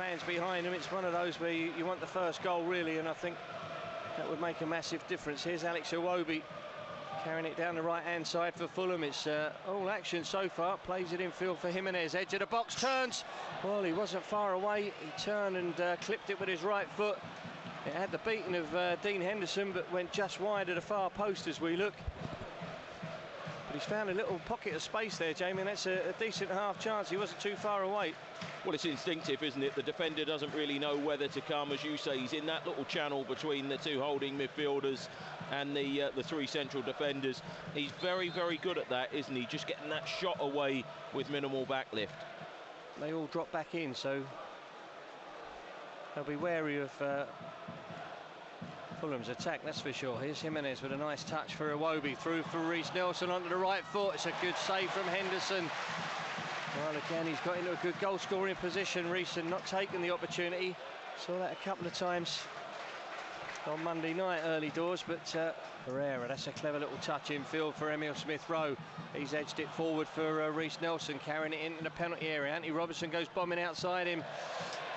fans behind him. It's one of those where you want the first goal, really, and I think that would make a massive difference. Here's Alex Iwobi carrying it down the right-hand side for Fulham. It's all action so far. Plays it in field for Jimenez. Edge of the box, turns. Well, he wasn't far away. He turned and clipped it with his right foot. It had the beating of Dean Henderson, but went just wide of the far post as we look. But he's found a little pocket of space there, Jamie, and that's a decent half chance. He wasn't too far away. Well, it's instinctive, isn't it? The defender doesn't really know whether to come. As you say, he's in that little channel between the two holding midfielders and the three central defenders. He's very, very good at that, isn't he? Just getting that shot away with minimal backlift. They all drop back in, so they'll be wary of Fulham's attack, that's for sure. Here's Jimenez with a nice touch for Iwobi, through for Reiss Nelson onto the right foot. It's a good save from Henderson. Well, again, he's got into a good goal-scoring position, Reiss, and not taking the opportunity. Saw that a couple of times on Monday night, early doors, but Pereira, that's a clever little touch in field for Emile Smith-Rowe. He's edged it forward for Reiss Nelson, carrying it into the penalty area. Anthony Robinson goes bombing outside him.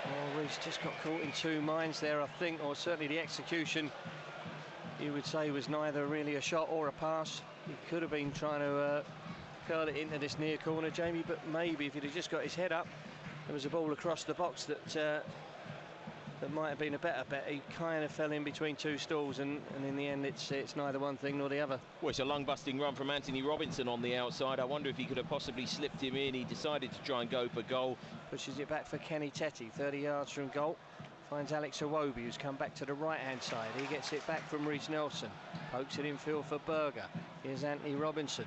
Well, Reiss just got caught in two minds there, I think, or certainly the execution, you would say, was neither really a shot or a pass. He could have been trying to curl it into this near corner, Jamie, but maybe if he'd have just got his head up, there was a ball across the box that might have been a better bet. He kind of fell in between two stools, and in the end it's neither one thing nor the other. Well, it's a lung-busting run from Anthony Robinson on the outside. I wonder if he could have possibly slipped him in. He decided to try and go for goal. Pushes it back for Kenny Tetty, 30 yards from goal. Finds Alex Iwobi, who's come back to the right-hand side. He gets it back from Reiss Nelson. Pokes it in field for Berger. Here's Anthony Robinson.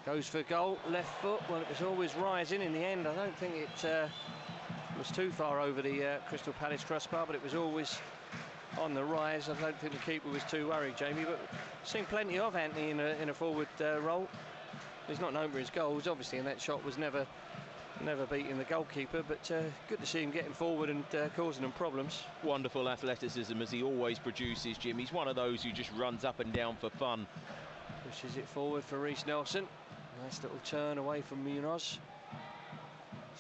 Goes for goal, left foot. Well, it was always rising in the end. I don't think it was too far over the Crystal Palace crossbar, but it was always on the rise. I don't think the keeper was too worried, Jamie, but seen plenty of Anthony in a forward role. He's not known for his goals, obviously, and that shot was never beating the goalkeeper, but good to see him getting forward and causing them problems. Wonderful athleticism, as he always produces, Jim. He's one of those who just runs up and down for fun. Pushes it forward for Reiss Nelson. Nice little turn away from Munoz.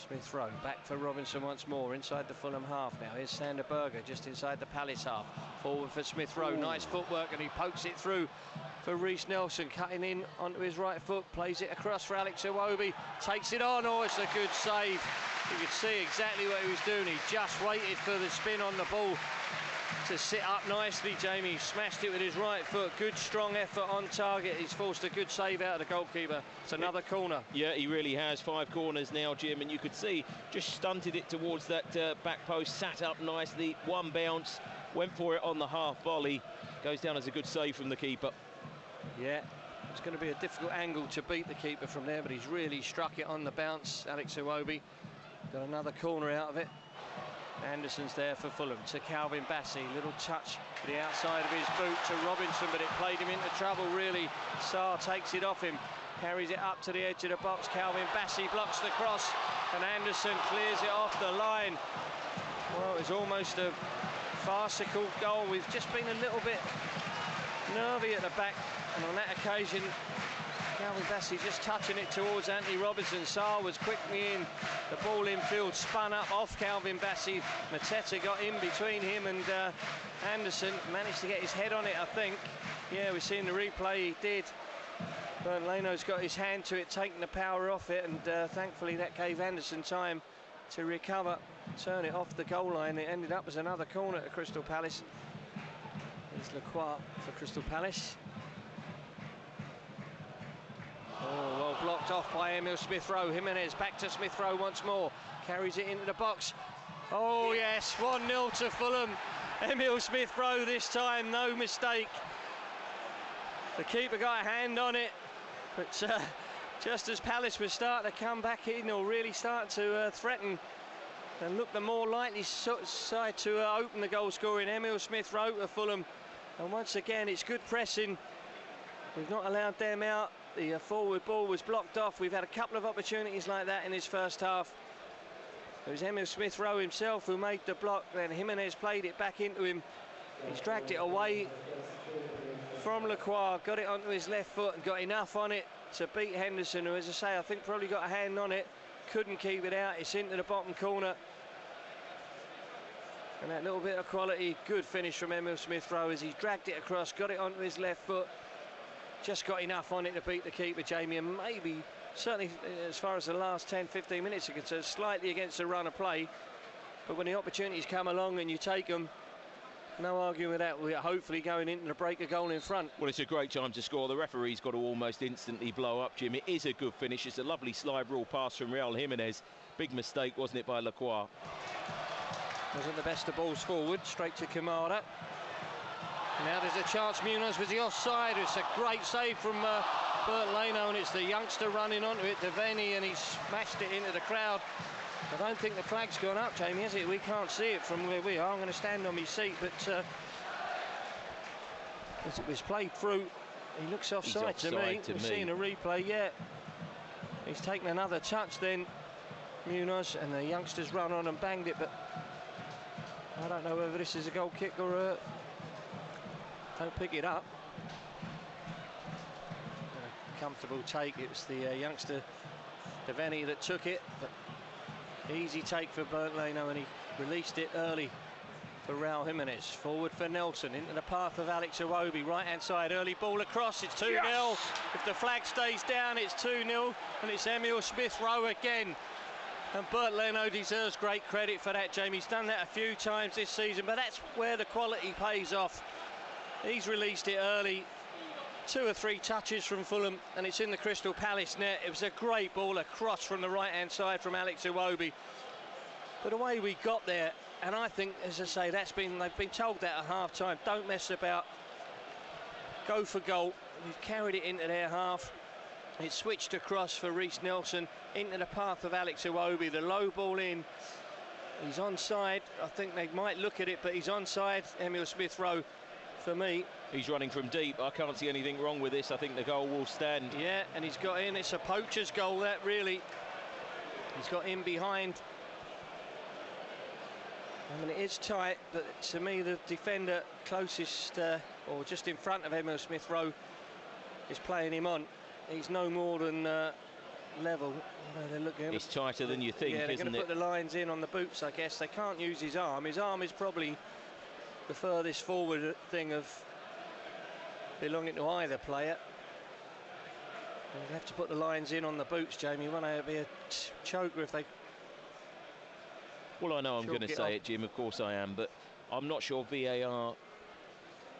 Smith-Rowe back for Robinson once more, inside the Fulham half now. Here's Sander Berger just inside the Palace half. Forward for Smith-Rowe, nice footwork, and he pokes it through for Reiss Nelson, cutting in onto his right foot, plays it across for Alex Iwobi, takes it on. Oh, it's a good save. You could see exactly what he was doing. He just waited for the spin on the ball to sit up nicely, Jamie. Smashed it with his right foot. Good strong effort on target. He's forced a good save out of the goalkeeper. It's another corner. Yeah, he really has. 5 corners now, Jim, and you could see just stunted it towards that back post, sat up nicely, one bounce, went for it on the half volley. Goes down as a good save from the keeper. Yeah, it's going to be a difficult angle to beat the keeper from there, but he's really struck it on the bounce. Alex Iwobi got another corner out of it. Anderson's there for Fulham to Calvin Bassey. Little touch to the outside of his boot to Robinson, but it played him into trouble, really. Sarr takes it off him, carries it up to the edge of the box. Calvin Bassey blocks the cross, and Anderson clears it off the line. Well, it was almost a farcical goal. We've just been a little bit nervy at the back, and on that occasion, Calvin Bassey just touching it towards Anthony Robinson. Sarr was quickly in. The ball in field spun up off Calvin Bassey. Mateta got in between him and Anderson. Managed to get his head on it, I think. Yeah, we're seeing the replay. He did. Bernd Leno's got his hand to it, taking the power off it, and thankfully that gave Anderson time to recover, turn it off the goal line. It ended up as another corner at Crystal Palace. There's Lacroix for Crystal Palace. Oh, well blocked off by Emile Smith-Rowe. Jimenez back to Smith-Rowe once more. Carries it into the box. Oh, yes, 1-0 to Fulham. Emile Smith-Rowe this time, no mistake. The keeper got a hand on it, but just as Palace was starting to come back in, or really start to threaten and look the more likely side to open the goal scoring, Emile Smith-Rowe to Fulham. And once again, it's good pressing. We've not allowed them out. The forward ball was blocked off. We've had a couple of opportunities like that in his first half. It was Emile Smith-Rowe himself who made the block, then Jimenez played it back into him. He's dragged it away from Lacroix, got it onto his left foot and got enough on it to beat Henderson, who, as I say, I think probably got a hand on it, couldn't keep it out. It's into the bottom corner. And that little bit of quality, good finish from Emil Smith-Rowe as he's dragged it across, got it onto his left foot. Just got enough on it to beat the keeper, Jamie, and maybe, certainly as far as the last 10-15 minutes are concerned, slightly against the run of play. But when the opportunities come along and you take them, no arguing with that. We're hopefully going into the break a goal in front. Well, it's a great time to score. The referee's got to almost instantly blow up, Jim. It is a good finish. It's a lovely slide rule pass from Raul Jimenez. Big mistake, wasn't it, by Lacroix? Wasn't the best of balls forward, straight to Kamada. Now there's a chance. Munoz with the offside. It's a great save from Bert Leno, and it's the youngster running onto it, Devaney, and he's smashed it into the crowd. I don't think the flag's gone up, Jamie, has it? We can't see it from where we are. I'm going to stand on my seat, but as it was played through, he looks offside to me. We've seen a replay, yeah. He's taken another touch then, Munoz, and the youngsters run on and banged it, but I don't know whether this is a goal kick or a... Don't pick it up. A comfortable take. It was the youngster Devaney that took it, but easy take for Bert Leno, and he released it early for Raul Jimenez. Forward for Nelson, into the path of Alex Iwobi, right-hand side, early ball across, it's 2-0. Yes! If the flag stays down, it's 2-0, and it's Emil Smith-Rowe again. And Bert Leno deserves great credit for that, Jamie. He's done that a few times this season, but that's where the quality pays off. He's released it early, 2 or 3 touches from Fulham, and it's in the Crystal Palace net. It was a great ball across from the right-hand side from Alex Iwobi. But the way we got there, and I think, as I say, they've been told that at half-time. Don't mess about, go for goal. We've carried it into their half. It's switched across for Reiss Nelson into the path of Alex Iwobi. The low ball in. He's onside. I think they might look at it, but he's onside. Emil Smith-Rowe, for me. He's running from deep. I can't see anything wrong with this. I think the goal will stand. Yeah, and he's got in. It's a poacher's goal, that, really. He's got in behind. I mean, it is tight, but to me, the defender closest, or just in front of Emil Smith-Rowe, is playing him on. He's no more than level. They're looking. It's tighter than you think, yeah, they're isn't it? Going to put the lines in on the boots, I guess. They can't use his arm. His arm is probably the furthest forward thing of belonging to either player. They'll have to put the lines in on the boots, Jamie. Won't it be a choker if they... Well, I know I'm going to say it, Jim, of course I am, but I'm not sure VAR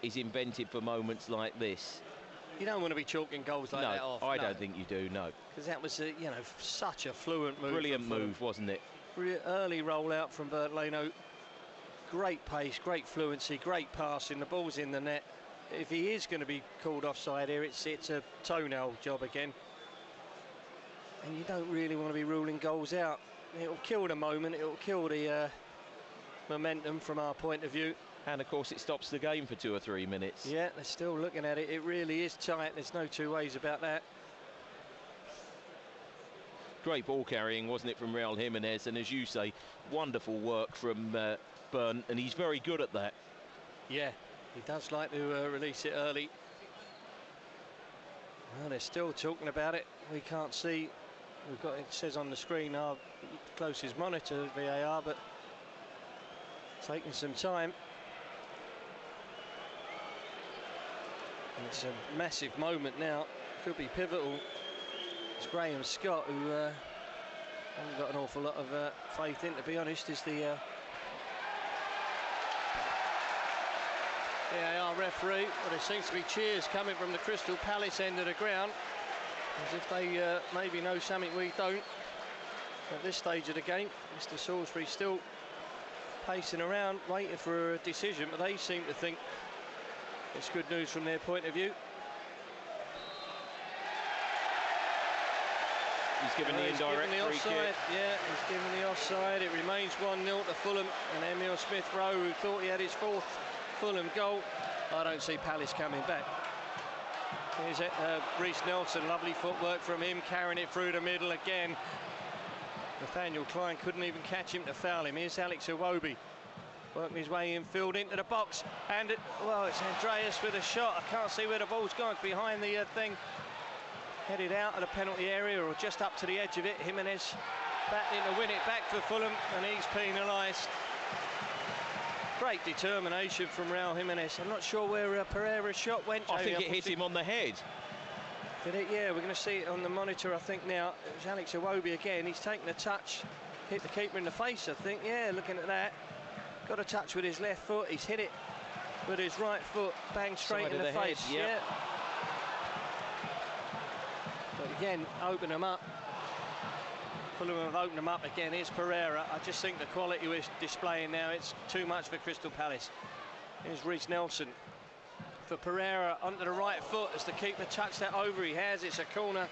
is invented for moments like this. You don't want to be chalking goals like that off. I don't think you do, no. Because that was, you know, such a fluent move. Brilliant move, wasn't it? Early rollout from Bert Leno. Great pace, great fluency, great passing. The ball's in the net. If he is going to be called offside here, it's a toenail job again. And you don't really want to be ruling goals out. It'll kill the moment, it'll kill the momentum from our point of view. And of course it stops the game for 2 or 3 minutes. Yeah, they're still looking at it. It really is tight, there's no two ways about that. Great ball carrying, wasn't it, from Raul Jimenez? And as you say, wonderful work from Byrne, and he's very good at that. Yeah, he does like to release it early. Well, they're still talking about it. We can't see. We've got, it says on the screen, our closest monitor, VAR, but taking some time. And it's a massive moment now. Could be pivotal. It's Graham Scott, who hasn't got an awful lot of faith in, to be honest, is the VAR referee. Well, there seems to be cheers coming from the Crystal Palace end of the ground, as if they maybe know something we don't at this stage of the game. Mr. Salisbury still pacing around, waiting for a decision, but they seem to think it's good news from their point of view. He's given the indirect free kick. Yeah, he's given the offside. It remains 1-0 to Fulham, and Emil Smith-Rowe, who thought he had his 4th Fulham goal. I don't see Palace coming back. Here's Reiss Nelson, lovely footwork from him, carrying it through the middle again. Nathaniel Klein couldn't even catch him to foul him. Here's Alex Iwobi, working his way infield into the box, and well, it's Andreas with a shot. I can't see where the ball's gone. It's behind the thing. Headed out of the penalty area, or just up to the edge of it. Jimenez battling to win it back for Fulham, and he's penalised. Great determination from Raul Jimenez. I'm not sure where Pereira's shot went. I think it hit him on the head. Did it? Yeah, we're going to see it on the monitor, I think, now. It was Alex Iwobi again. He's taken a touch, hit the keeper in the face, I think. Yeah, looking at that. Got a touch with his left foot. He's hit it with his right foot, bang straight in the face. Head, yeah. But again, open them up. Fulham have opened them up again. Here's Pereira. I just think the quality we're displaying now, it's too much for Crystal Palace. Here's Reece Nelson. For Pereira onto the right foot as the keeper touched that over. He has. It's a corner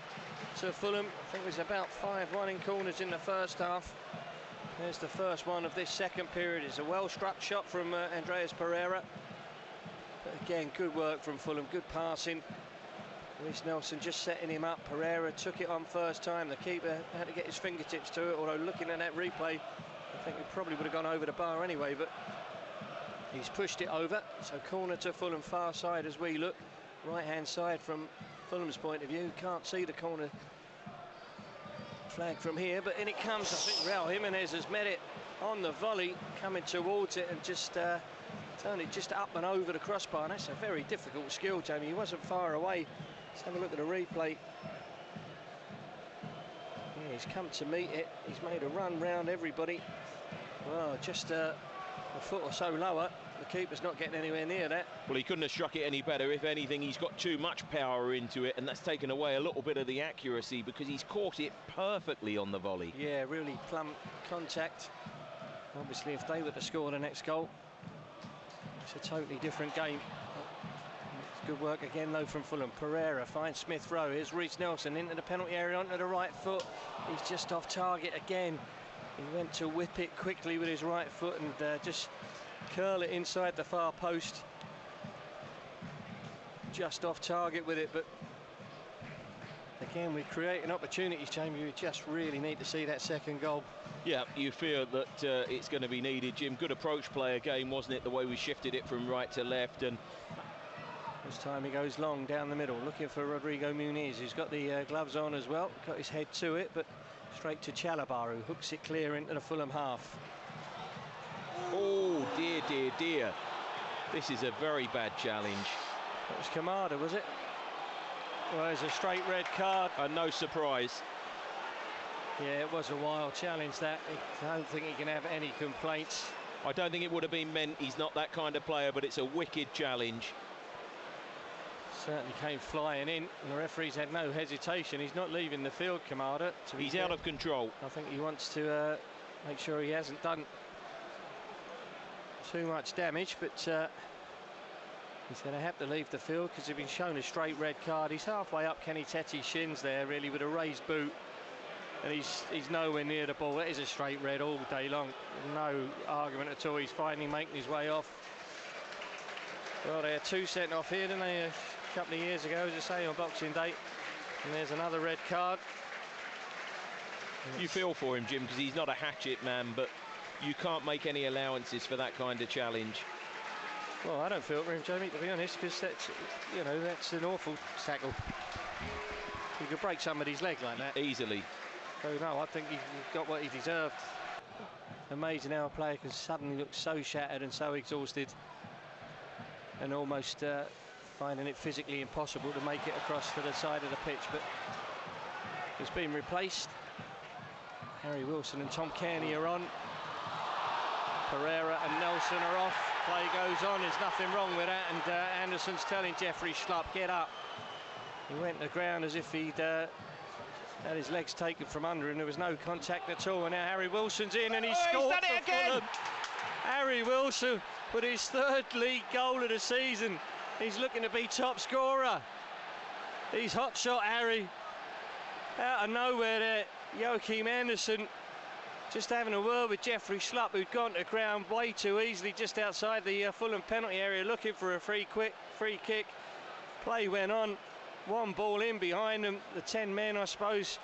to Fulham. I think it was about 5-1 in corners in the first half. There's the first one of this second period. It's a well-struck shot from Andreas Pereira. But again, good work from Fulham, good passing. Reece Nelson just setting him up. Pereira took it on first time. The keeper had to get his fingertips to it, although looking at that replay, I think he probably would have gone over the bar anyway, but he's pushed it over. So corner to Fulham, far side as we look. Right-hand side from Fulham's point of view. Can't see the corner flag from here, but in it comes. I think Raul Jimenez has met it on the volley, coming towards it and just turned it just up and over the crossbar. And that's a very difficult skill, Jamie. He wasn't far away. Let's have a look at the replay. Yeah, he's come to meet it. He's made a run round everybody. Well, just a foot or so lower. The keeper's not getting anywhere near that. Well, he couldn't have struck it any better. If anything, he's got too much power into it, and that's taken away a little bit of the accuracy because he's caught it perfectly on the volley. Yeah, really plumb contact. Obviously, if they were to score the next goal, it's a totally different game. Good work again, though, from Fulham. Pereira finds Smith Rowe. Here's Reece Nelson into the penalty area onto the right foot. He's just off target again. He went to whip it quickly with his right foot and just curl it inside the far post. Just off target with it, but again, we're creating opportunities, Jamie. We just really need to see that second goal. Yeah, you feel that it's going to be needed, Jim. Good approach play again, wasn't it? The way we shifted it from right to left, and this time he goes long down the middle, looking for Rodrigo Muniz, who's got the gloves on as well. Got his head to it, but straight to Chalobah, who hooks it clear into the Fulham half. Oh, dear, dear, dear. This is a very bad challenge. That was Kamada, was it? Well, it's a straight red card. No surprise. Yeah, it was a wild challenge, that. I don't think he can have any complaints. I don't think it would have been meant. He's not that kind of player, but it's a wicked challenge. Certainly came flying in, and the referee's had no hesitation. He's not leaving the field, Kamada. He's out of control. I think he wants to make sure he hasn't done too much damage, but he's going to have to leave the field because he's been shown a straight red card. He's halfway up Kenny Tetty's shins there, really, with a raised boot, and he's nowhere near the ball. That is a straight red all day long. No argument at all. He's finally making his way off. Well, they had 2 sent off here, didn't they, a couple of years ago, as I say, on Boxing Day. And there's another red card. You feel for him, Jim, because he's not a hatchet man, but you can't make any allowances for that kind of challenge. Well, I don't feel for him, Jamie, to be honest, because that's, you know, that's an awful tackle. You could break somebody's leg like that. Easily. So, no, I think he got what he deserved. Amazing how a player can suddenly look so shattered and so exhausted and almost finding it physically impossible to make it across to the side of the pitch, but it's been replaced. Harry Wilson and Tom Kearney are on. Pereira and Nelson are off. Play goes on, there's nothing wrong with that, and Anderson's telling Jeffrey Schlupp, get up. He went to the ground as if he'd had his legs taken from under him. There was no contact at all, and now Harry Wilson's in and he's scored he's done it for again. Fulham. Harry Wilson with his 3rd league goal of the season. He's looking to be top scorer. He's hot shot Harry. Out of nowhere there, Joachim Anderson just having a word with Jeffrey Schlupp, who'd gone to ground way too easily just outside the Fulham penalty area, looking for a free kick. Play went on, 1 ball in behind them, the 10 men, I suppose.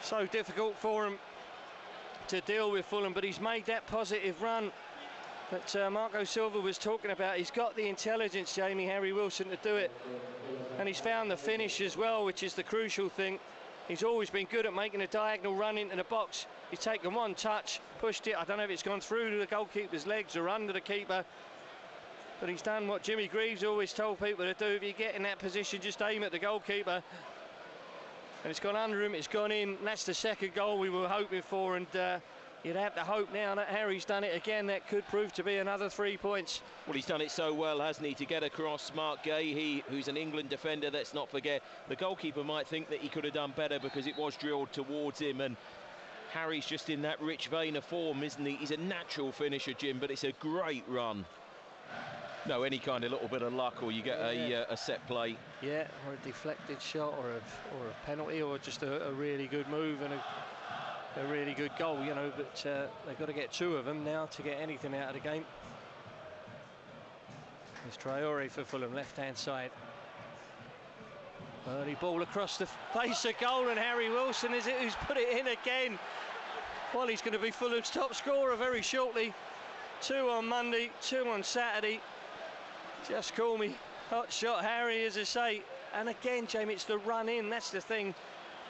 So difficult for him to deal with Fulham, but he's made that positive run that Marco Silva was talking about. He's got the intelligence, Jamie, Harry Wilson, to do it, and he's found the finish as well, which is the crucial thing. He's always been good at making a diagonal run into the box. He's taken one touch, pushed it. I don't know if it's gone through the goalkeeper's legs or under the keeper, but he's done what Jimmy Greaves always told people to do. If you get in that position, just aim at the goalkeeper. And it's gone under him, it's gone in. That's the second goal we were hoping for, and you'd have to hope now that Harry's done it again. That could prove to be another 3 points. Well, he's done it so well, hasn't he, to get across Mark Gay, who's an England defender. Let's not forget, the goalkeeper might think that he could have done better because it was drilled towards him, and Harry's just in that rich vein of form, isn't he? He's a natural finisher, Jim, but it's a great run. No, any kind of little bit of luck, or you get a set play. Yeah, or a deflected shot, or a penalty, or just a really good move and a really good goal, you know, but they've got to get 2 of them now to get anything out of the game. It's Traore for Fulham, left-hand side. Early ball across the face of goal, and Harry Wilson is it who's put it in again. Well, he's going to be Fulham's top scorer very shortly. 2 on Monday, 2 on Saturday. Just call me hot shot Harry, as I say. And again, Jamie, it's the run in, that's the thing.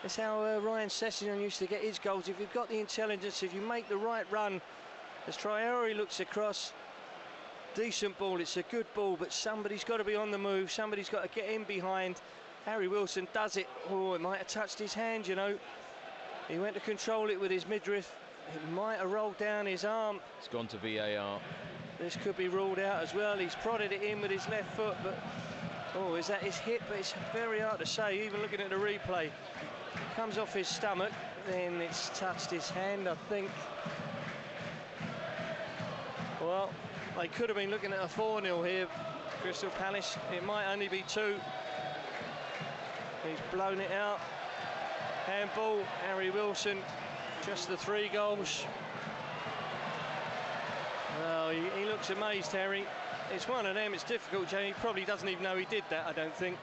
It's how Ryan Sessegnon used to get his goals. If you've got the intelligence, if you make the right run, as Traore looks across, decent ball, it's a good ball, but somebody's got to be on the move, somebody's got to get in behind. Harry Wilson does it. Oh, it might have touched his hand, you know. He went to control it with his midriff. It might have rolled down his arm. It's gone to VAR. This could be ruled out as well. He's prodded it in with his left foot, but oh, is that his hip? But it's very hard to say, even looking at the replay. Comes off his stomach, then it's touched his hand, I think. Well, they could have been looking at a 4-0 here, Crystal Palace. It might only be 2. He's blown it out. Handball, Harry Wilson, just the 3 goals. Well, he looks amazed, Harry. It's one of them, it's difficult, Jamie. He probably doesn't even know he did that, I don't think.